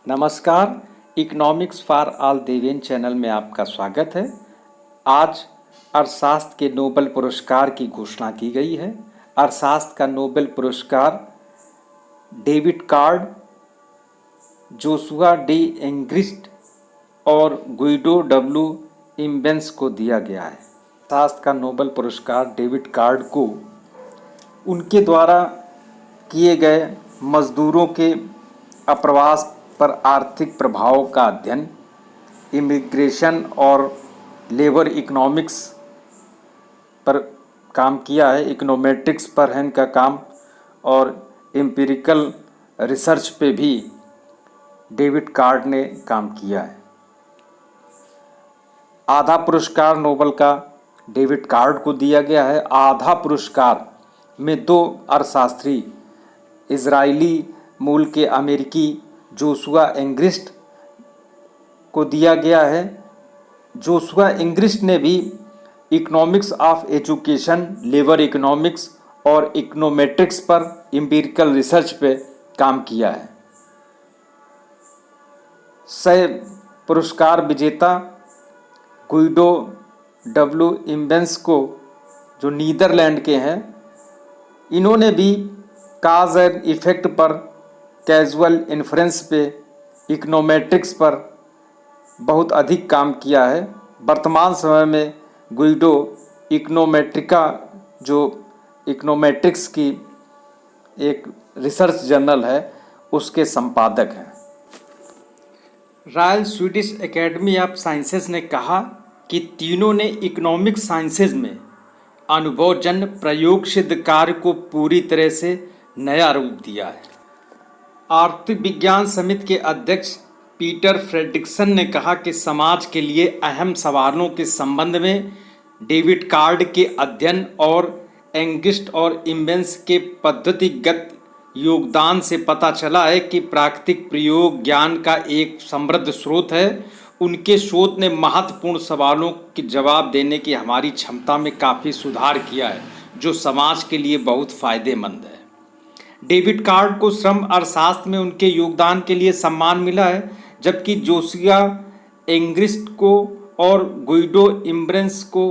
नमस्कार, economics for all Deven channel में आपका स्वागत है। आज अर्थशास्त्र के नोबेल पुरस्कार की घोषणा की गई है। अर्थशास्त्र का नोबेल पुरस्कार David card, Joshua D Angrist और गुइडो डब्ल्यू इम्बेंस को दिया गया है। अर्थशास्त्र का नोबेल पुरस्कार डेविड कार्ड को उनके द्वारा किए गए मजदूरों के अप्रवास पर आर्थिक प्रभाव का अध्ययन, इमिग्रेशन और लेबर इकोनॉमिक्स पर काम किया है। इकोनोमेट्रिक्स पर है इनका काम और एम्पिरिकल रिसर्च पे भी डेविड कार्ड ने काम किया है। आधा पुरस्कार नोबेल का डेविड कार्ड को दिया गया है। आधा पुरस्कार में दो अर्थशास्त्री, इजरायली मूल के अमेरिकी जोशुआ एंग्रिस्ट को दिया गया है। जोशुआ एंग्रिस्ट ने भी economics of education, labour economics और इकोनोमेट्रिक्स पर एम्पिरिकल रिसर्च पे काम किया है। सह पुरस्कार विजेता गुइडो डब्ल्यू इम्बेंस को, जो नीदरलैंड के हैं, इन्होंने भी काज एंड इफेक्ट पर, कैजुअल इन्फ्रेंस पे, इकोनोमेट्रिक्स पर बहुत अधिक काम किया है। वर्तमान समय में गुइडो इकोनोमेट्रिका, जो इकोनोमेट्रिक्स की एक रिसर्च जर्नल है, उसके संपादक हैं। Royal Swedish academy of sciences ने कहा कि तीनों ने इकोनॉमिक साइंसेज में अनुभवजन्य प्रयोग सिद्ध कार्य को पूरी तरह से नया रूप दिया है। आर्थिक विज्ञान समिति के अध्यक्ष पीटर फ्रेडरिक्सन ने कहा कि समाज के लिए अहम सवालों के संबंध में डेविड कार्ड के अध्ययन और एंग्रिस्ट और इम्बेंस के पद्धतिगत योगदान से पता चला है कि प्राकृतिक प्रयोग ज्ञान का एक समृद्ध स्रोत है। उनके शोध ने महत्वपूर्ण सवालों के जवाब देने की हमारी क्षमता में काफ़ी सुधार किया है, जो समाज के लिए बहुत फ़ायदेमंद है। डेविड कार्ड को श्रम अर्थशास्त्र में उनके योगदान के लिए सम्मान मिला है, जबकि जोशुआ एंग्रिस्ट को और गुइडो इम्बेंस को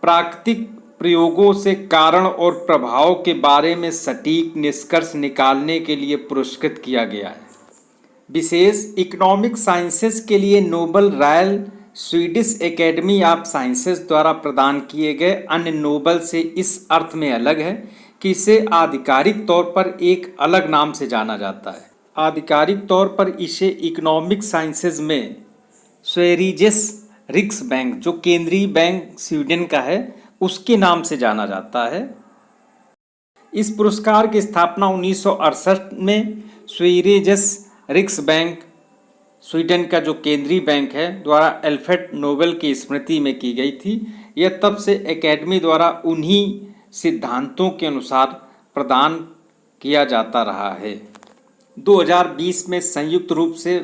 प्राकृतिक प्रयोगों से कारण और प्रभाव के बारे में सटीक निष्कर्ष निकालने के लिए पुरस्कृत किया गया है। विशेष इकोनॉमिक साइंसेज के लिए Nobel royal Swedish academy of sciences द्वारा प्रदान किए गए अन्य नोबेल से इस अर्थ में अलग है कि इसे आधिकारिक तौर पर एक अलग नाम से जाना जाता है। आधिकारिक तौर पर इसे इकोनॉमिक साइंसेज में स्वेरिजेस रिक्सबैंक, जो केंद्रीय बैंक स्वीडन का है, उसके नाम से जाना जाता है। इस पुरस्कार की स्थापना 1968 में स्वेरिजेस रिक्सबैंक, स्वीडन का जो केंद्रीय बैंक है, द्वारा अल्फ्रेड नोबेल की स्मृति में की गई थी। यह तब से एकेडमी द्वारा उन्हीं सिद्धांतों के अनुसार प्रदान किया जाता रहा है। 2020 में संयुक्त रूप से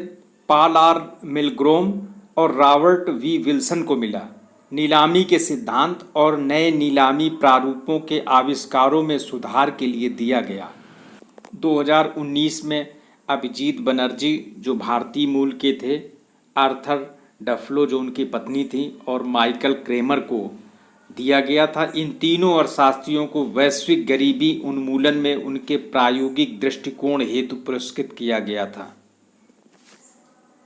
पॉल आर मिलग्रोम और रॉबर्ट वी विल्सन को मिला। नीलामी के सिद्धांत और नए नीलामी प्रारूपों के आविष्कारों में सुधार के लिए दिया गया। 2019 में अभिजीत बनर्जी, जो भारतीय मूल के थे, आर्थर डफलो, जो उनकी पत्नी थी, और माइकल क्रेमर को दिया गया था। इन तीनों अर्थशास्त्रियों को वैश्विक गरीबी उन्मूलन में उनके प्रायोगिक दृष्टिकोण हेतु पुरस्कृत किया गया था।